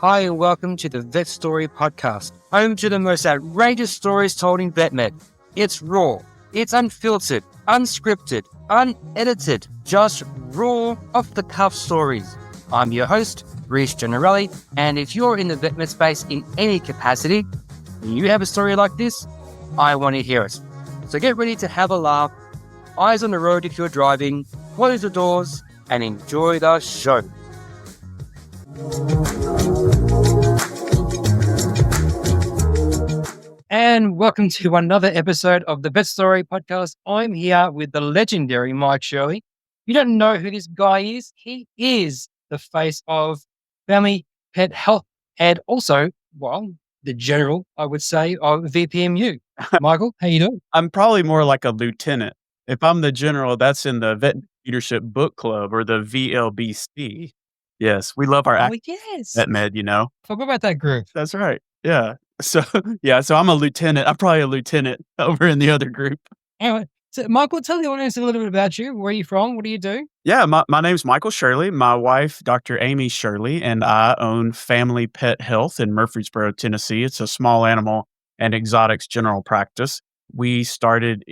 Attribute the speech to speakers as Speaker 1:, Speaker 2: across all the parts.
Speaker 1: Hi and welcome to the Vet Story Podcast, home to the most outrageous stories told in VetMed. It's raw, it's unfiltered, unscripted, unedited, just raw, off-the-cuff stories. I'm your host, Reece Generelli, and if you're in the VetMed space in any capacity, and you have a story like this, I want to hear it. So get ready to have a laugh, eyes on the road if you're driving, close the doors, and enjoy the show. And welcome to another episode of the Vet Story Podcast. I'm here with the legendary Mike Shirley. You don't know who this guy is. He is the face of FamilyPetHealth and also, well, the general, I would say, of VPMU. Michael, how you doing?
Speaker 2: I'm probably more like a lieutenant. If I'm the general, that's in the Vet Leadership Book Club or the VLBC. Yes, we love our
Speaker 1: Yes.
Speaker 2: VetMed, you know.
Speaker 1: Forgot about that group.
Speaker 2: That's right. Yeah. So I'm a lieutenant. I'm probably a lieutenant over in the other group.
Speaker 1: Anyway, so Michael, tell the audience a little bit about you. Where are you from? What do you do?
Speaker 2: Yeah, my name's Michael Shirley. My wife, Dr. Amy Shirley, and I own Family Pet Health in Murfreesboro, Tennessee. It's a small animal and exotics general practice. We started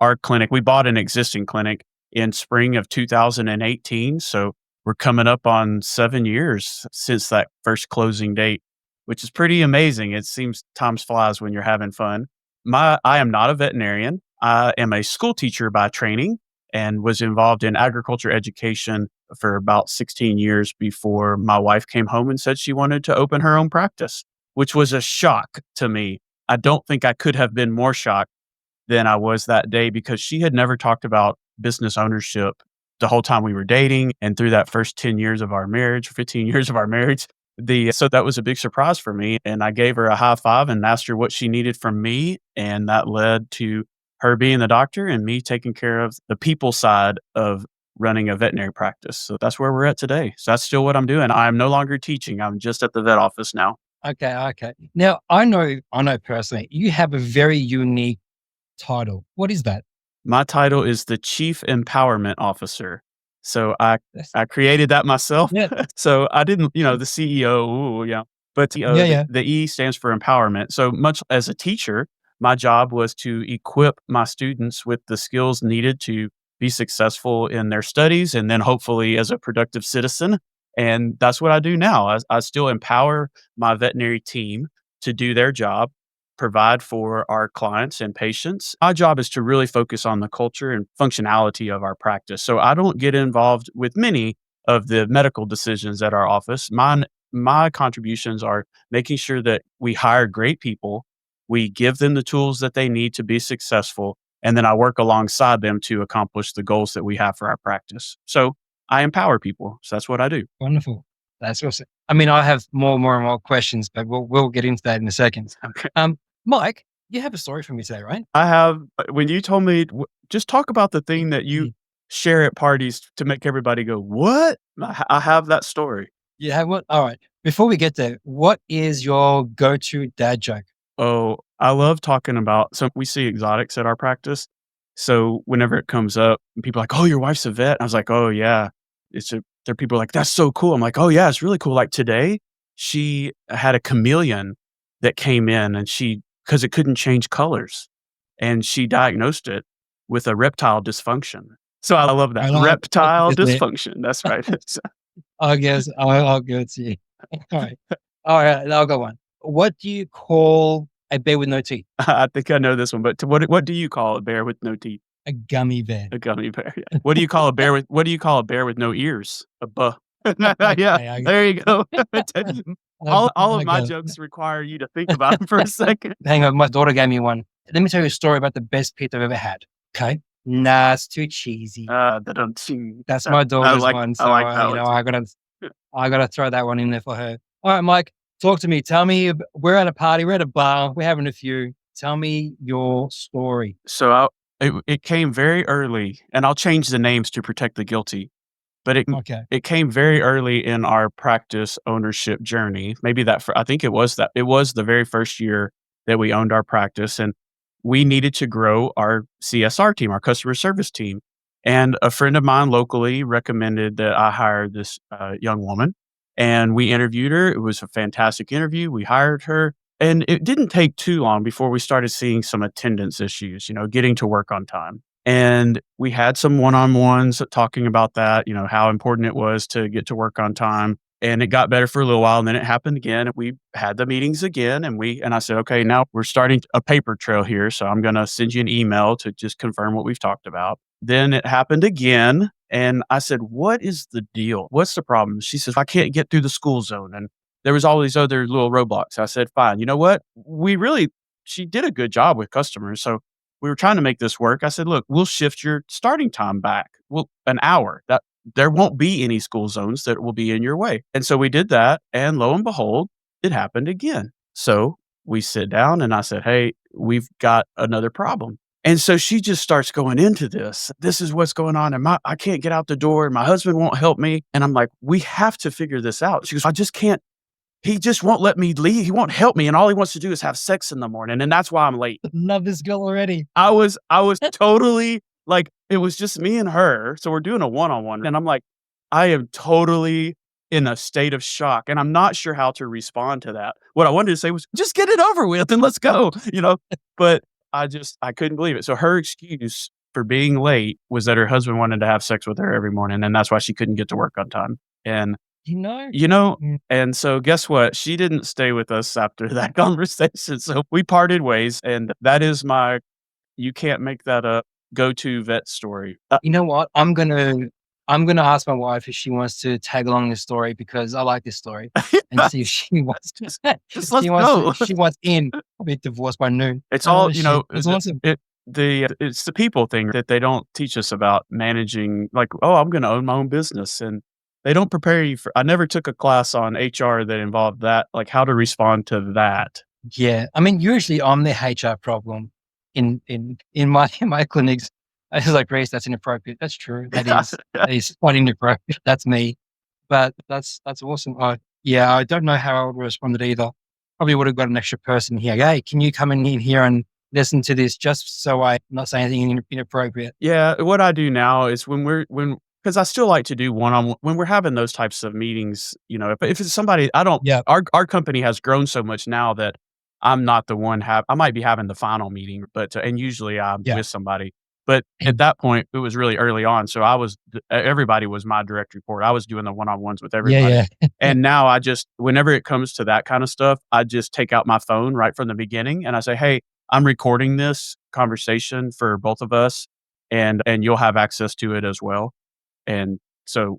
Speaker 2: our clinic. We bought an existing clinic in spring of 2018. So we're coming up on 7 years since that first closing date, which is pretty amazing. It seems time flies when you're having fun. I am not a veterinarian. I am a school teacher by training and was involved in agriculture education for about 16 years before my wife came home and said she wanted to open her own practice, which was a shock to me. I don't think I could have been more shocked than I was that day because she had never talked about business ownership the whole time we were dating and through that first 10 years of our marriage, 15 years of our marriage. So that was a big surprise for me. And I gave her a high five and asked her what she needed from me. And that led to her being the doctor and me taking care of the people side of running a veterinary practice. So that's where we're at today. So that's still what I'm doing. I'm no longer teaching. I'm just at the vet office now.
Speaker 1: Okay. Now, I know personally, you have a very unique title. What is that?
Speaker 2: My title is the Chief Empowerment Officer. So I created that myself.
Speaker 1: Yeah.
Speaker 2: So I didn't, the CEO, but the E stands for empowerment. So much as a teacher, my job was to equip my students with the skills needed to be successful in their studies and then hopefully as a productive citizen. And that's what I do now. I still empower my veterinary team to do their job, provide for our clients and patients. My job is to really focus on the culture and functionality of our practice. So I don't get involved with many of the medical decisions at our office. My contributions are making sure that we hire great people, we give them the tools that they need to be successful, and then I work alongside them to accomplish the goals that we have for our practice. So I empower people. So that's what I do.
Speaker 1: Wonderful. That's awesome. I mean, I have more and more questions, but we'll get into that in a second.
Speaker 2: Okay.
Speaker 1: Mike, you have a story for me today, right?
Speaker 2: I have. When you told me, just talk about the thing that you share at parties to make everybody go, what? I have that story.
Speaker 1: You have one? All right. Before we get there, what is your go-to dad joke?
Speaker 2: Oh, I love talking about, so we see exotics at our practice. So whenever it comes up, people are like, oh, your wife's a vet. I was like, oh yeah. There are people like, that's so cool. I'm like, oh yeah, it's really cool. Like today, she had a chameleon that came in and because it couldn't change colors and she diagnosed it with a reptile dysfunction. So I love that. Reptile dysfunction. That's right.
Speaker 1: I guess I'll go to you. All right. I'll go on. What do you call a bear with no teeth?
Speaker 2: I think I know this one, but what do you call a bear with no teeth?
Speaker 1: A gummy bear.
Speaker 2: A gummy bear. Yeah. What do you call a bear with no ears? A buh. Yeah. There you go. All of my jokes require you to think about them for a second.
Speaker 1: Hang on, my daughter gave me one. Let me tell you a story about the best pet I've ever had. Okay. Nah, it's too cheesy. That's my daughter's one. So I gotta throw that one in there for her. All right, Mike, talk to me. Tell me, we're at a party, we're at a bar, we're having a few. Tell me your story.
Speaker 2: So it came very early, and I'll change the names to protect the guilty. But it came very early in our practice ownership journey. Maybe I think it was the very first year that we owned our practice, and we needed to grow our CSR team, our customer service team. And a friend of mine locally recommended that I hire this young woman and we interviewed her. It was a fantastic interview. We hired her, and it didn't take too long before we started seeing some attendance issues, getting to work on time. And we had some one-on-ones talking about that, how important it was to get to work on time. And it got better for a little while, and then it happened again. And we had the meetings again, and I said, okay, now we're starting a paper trail here. So I'm going to send you an email to just confirm what we've talked about. Then it happened again. And I said, what is the deal? What's the problem? She says, I can't get through the school zone. And there was all these other little roadblocks. I said, fine. You know what? She did a good job with customers. So we were trying to make this work. I said, look, we'll shift your starting time back. Well, an hour. There won't be any school zones that will be in your way. And so we did that. And lo and behold, it happened again. So we sit down and I said, hey, we've got another problem. And so she just starts going into this. This is what's going on. And I can't get out the door. And my husband won't help me. And I'm like, we have to figure this out. She goes, I just can't. He just won't let me leave. He won't help me. And all he wants to do is have sex in the morning. And that's why I'm late.
Speaker 3: Love this girl already.
Speaker 2: I was totally like, it was just me and her. So we're doing a one-on-one. And I'm like, I am totally in a state of shock. And I'm not sure how to respond to that. What I wanted to say was just get it over with and let's go, but I couldn't believe it. So her excuse for being late was that her husband wanted to have sex with her every morning. And that's why she couldn't get to work on time. And and so guess what? She didn't stay with us after that conversation. So we parted ways. And that is my, you can't make that up, go-to vet story.
Speaker 3: You know what? I'm gonna ask my wife if she wants to tag along this story because I like this story and see if she wants to.
Speaker 2: Just let's go.
Speaker 3: She wants in. I'll be divorced by noon.
Speaker 2: It's all,
Speaker 3: It's awesome.
Speaker 2: it's the people thing that they don't teach us about managing, like, oh, I'm going to own my own business. And they don't prepare you I never took a class on HR that involved that, like how to respond to that.
Speaker 3: Yeah. I mean, usually I'm the HR problem in my clinics. I was like, Grace, that's inappropriate. That's true. That is quite inappropriate. That's me. But that's awesome. I don't know how I would have responded either. Probably would have got an extra person here. Hey, can you come in here and listen to this just so I'm not saying anything inappropriate?
Speaker 2: Yeah. What I do now is because I still like to do one-on-one when we're having those types of meetings, if it's somebody, our company has grown so much now that I'm not the one I might be having the final meeting, but, and usually I'm with somebody, but at that point it was really early on. So everybody was my direct report. I was doing the one-on-ones with everybody.
Speaker 3: Yeah.
Speaker 2: And now whenever it comes to that kind of stuff, I just take out my phone right from the beginning and I say, hey, I'm recording this conversation for both of us and you'll have access to it as well. And so,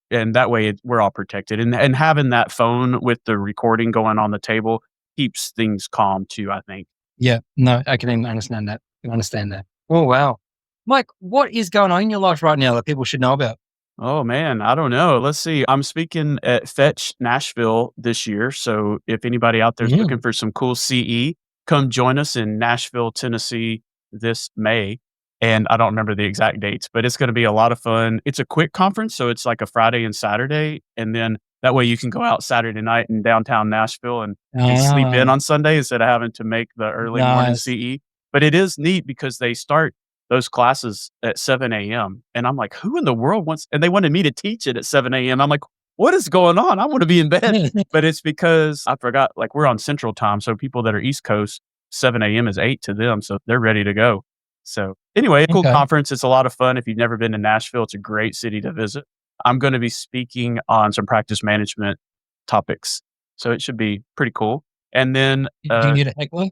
Speaker 2: and that way we're all protected. And having that phone with the recording going on the table keeps things calm too, I think.
Speaker 3: Yeah, no, I can even understand that. Oh, wow. Mike, what is going on in your life right now that people should know about?
Speaker 2: Oh man, I don't know. Let's see. I'm speaking at Fetch Nashville this year. So if anybody out there is looking for some cool CE, come join us in Nashville, Tennessee this May. And I don't remember the exact dates, but it's going to be a lot of fun. It's a quick conference. So it's like a Friday and Saturday. And then that way you can go out Saturday night in downtown Nashville and sleep in on Sunday instead of having to make the early morning CE. But it is neat because they start those classes at 7 a.m. And I'm like, who in the world and they wanted me to teach it at 7 a.m. I'm like, what is going on? I want to be in bed. But it's because I forgot, like we're on Central Time. So people that are East Coast, 7 a.m. is 8 to them. So they're ready to go. So anyway, cool conference. It's a lot of fun. If you've never been to Nashville, it's a great city to visit. I'm going to be speaking on some practice management topics. So it should be pretty cool. And then,
Speaker 3: do you need a heckler?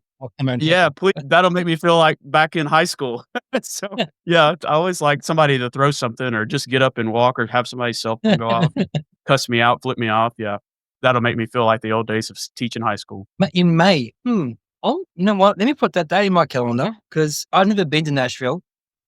Speaker 2: Yeah, please. That'll make me feel like back in high school. So I always like somebody to throw something or just get up and walk or have somebody's cell phone go off, cuss me out, flip me off. Yeah. That'll make me feel like the old days of teaching high school.
Speaker 3: In May. Oh, you know what? Let me put that date in my calendar because I've never been to Nashville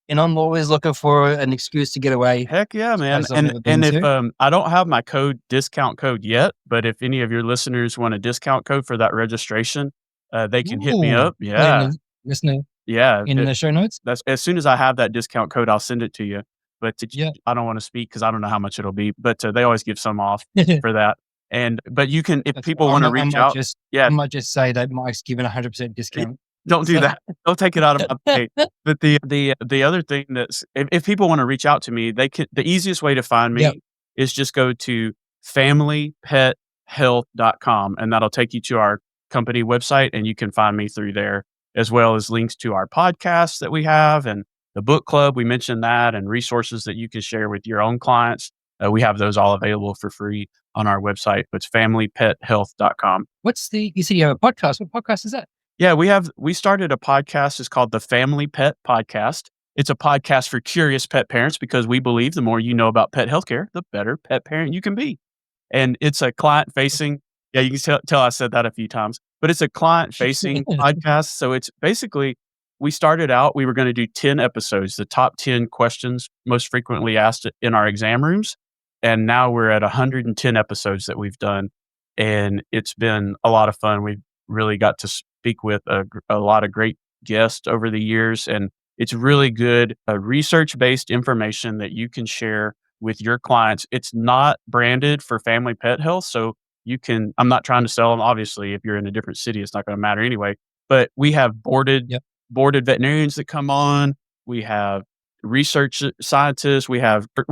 Speaker 3: and I'm always looking for an excuse to get away.
Speaker 2: Heck yeah, man. And if I don't have my discount code yet, but if any of your listeners want a discount code for that registration, they can hit me up. Yeah.
Speaker 3: Listening.
Speaker 2: Yeah.
Speaker 3: In the show notes.
Speaker 2: That's as soon as I have that discount code, I'll send it to you. But I don't want to speak because I don't know how much it'll be, but they always give some off for that. But you can, if people want to reach out,
Speaker 3: I might just say that Mike's given 100% discount.
Speaker 2: Don't do that. Don't take it out of my pay. But the other thing that's, if people want to reach out to me, the easiest way to find me is just go to FamilyPetHealth.com, and that'll take you to our company website, and you can find me through there, as well as links to our podcasts that we have and the book club. We mentioned that, and resources that you can share with your own clients. We have those all available for free on our website. It's FamilyPetHealth.com.
Speaker 3: You said you have a podcast. What podcast is that?
Speaker 2: Yeah, we started a podcast. It's called the Family Pet Podcast. It's a podcast for curious pet parents because we believe the more you know about pet healthcare, the better pet parent you can be. And it's a client-facing, yeah, you can tell I said that a few times, but it's a client-facing podcast. So it's basically, we started out, we were going to do 10 episodes, the top 10 questions most frequently asked in our exam rooms. And now we're at 110 episodes that we've done. And it's been a lot of fun. We've really got to speak with a lot of great guests over the years. And it's really good research-based information that you can share with your clients. It's not branded for family pet health. So I'm not trying to sell them. Obviously, if you're in a different city, it's not going to matter anyway. But we have boarded veterinarians that come on. We have research scientists. We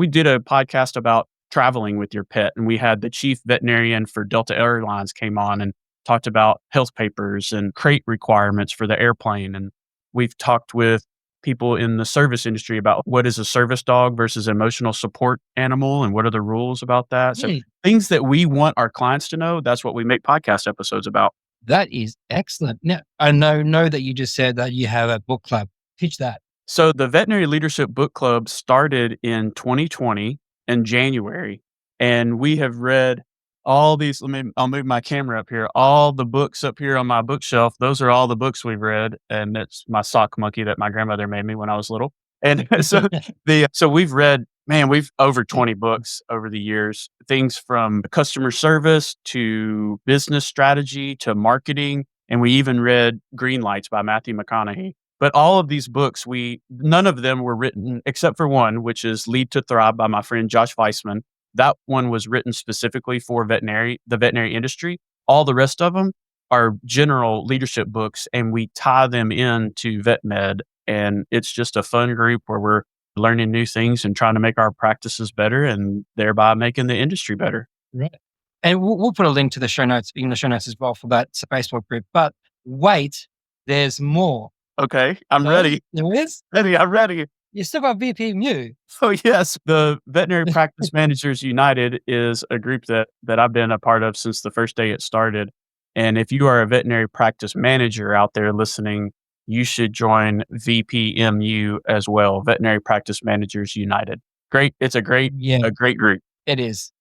Speaker 2: did a podcast about traveling with your pet, and we had the chief veterinarian for Delta Airlines came on and talked about health papers and crate requirements for the airplane. And we've talked with people in the service industry about what is a service dog versus emotional support animal and what are the rules about that. So things that we want our clients to know, that's what we make podcast episodes about.
Speaker 3: That is excellent. Now, I know that you just said that you have a book club. Teach that.
Speaker 2: So the Veterinary Leadership Book Club started in 2020 in January, and we have read all these. I'll move my camera up here. All the books up here on my bookshelf, those are all the books we've read, and that's my sock monkey that my grandmother made me when I was little. And so we've read, we've over 20 books over the years, things from customer service to business strategy to marketing. And we even read Green Lights by Matthew McConaughey. But all of these books, none of them were written except for one, which is Lead to Thrive by my friend Josh Weissman. That one was written specifically for the veterinary industry. All the rest of them are general leadership books, and we tie them into vet med. And it's just a fun group where we're learning new things and trying to make our practices better and thereby making the industry better.
Speaker 3: Right. And we'll put a link to the show notes, in the show notes as well for that Facebook group. But wait, there's more.
Speaker 2: Okay, I'm ready.
Speaker 3: There is?
Speaker 2: I'm ready.
Speaker 3: You still got VPMU.
Speaker 2: Oh, yes. The Veterinary Practice Managers United is a group that I've been a part of since the first day it started. And if you are a veterinary practice manager out there listening, you should join VPMU as well, Veterinary Practice Managers United. Great. It's a great group.
Speaker 3: It is.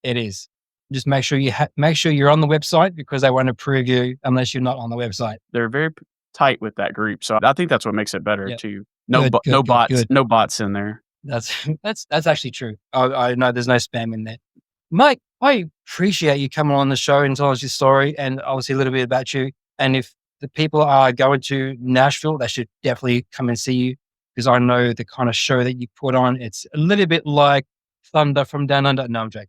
Speaker 3: Just make sure you're on the website because they won't approve you unless you're not on the website.
Speaker 2: They're very tight with that group. So I think that's what makes it better too. No bots in there.
Speaker 3: That's actually true. I know there's no spam in there. Mike, I appreciate you coming on the show and telling us your story and obviously a little bit about you. And if the people are going to Nashville, they should definitely come and see you because I know the kind of show that you put on, it's a little bit like Thunder from Down Under. No, I'm joking.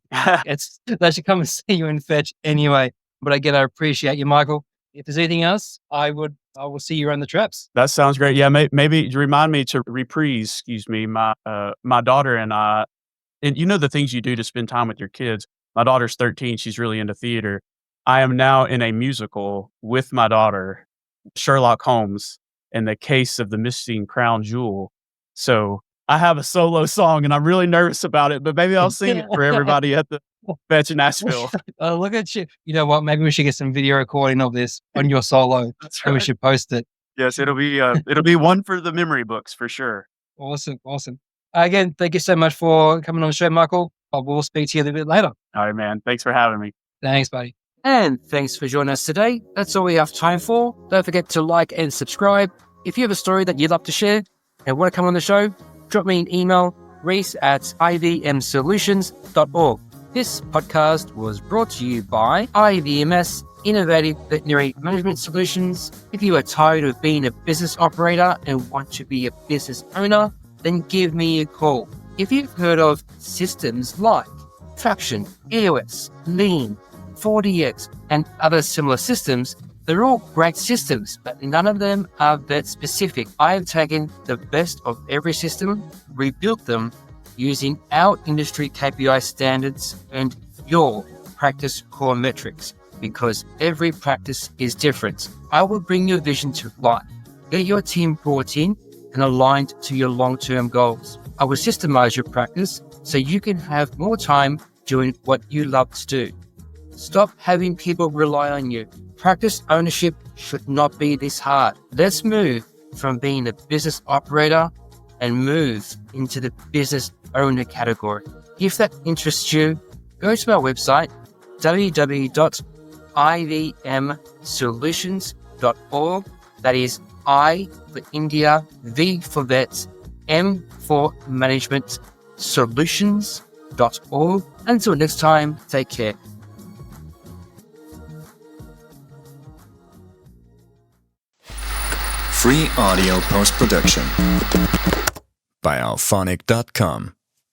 Speaker 3: They should come and see you in Fetch anyway. But again, I appreciate you, Michael. If there's anything else, I will see you around the traps.
Speaker 2: That sounds great. Yeah, maybe remind me to reprise, my daughter and I, and you know the things you do to spend time with your kids. My daughter's 13. She's really into theater. I am now in a musical with my daughter, Sherlock Holmes, and the case of the missing crown jewel. So I have a solo song and I'm really nervous about it, but maybe I'll sing it for everybody at the Fetch in Nashville.
Speaker 3: Oh, look at you. You know what? Maybe we should get some video recording of this on your solo. That's right. And we should post it.
Speaker 2: Yes, it'll be one for the memory books for sure.
Speaker 3: Awesome. Again, thank you so much for coming on the show, Michael. We'll speak to you a little bit later.
Speaker 2: All right, man. Thanks for having me.
Speaker 3: Thanks, buddy.
Speaker 1: And thanks for joining us today. That's all we have time for. Don't forget to like and subscribe. If you have a story that you'd love to share and want to come on the show, drop me an email, reese@ivmsolutions.org. This podcast was brought to you by IVMS, Innovative Veterinary Management Solutions. If you are tired of being a business operator and want to be a business owner, then give me a call. If you've heard of systems like Traction, EOS, Lean, 4DX, and other similar systems, they're all great systems, but none of them are vet specific. I have taken the best of every system, rebuilt them using our industry KPI standards, and your practice core metrics because every practice is different. I will bring your vision to life. Get your team brought in and aligned to your long-term goals. I will systemize your practice so you can have more time doing what you love to do. Stop having people rely on you. Practice ownership should not be this hard. Let's move from being a business operator and move into the business owner category. If that interests you, go to our website, www.ivmsolutions.org. That is I for India, V for vets, M for management, solutions.org. Until next time, take care.
Speaker 4: Free audio post-production by alphonic.com.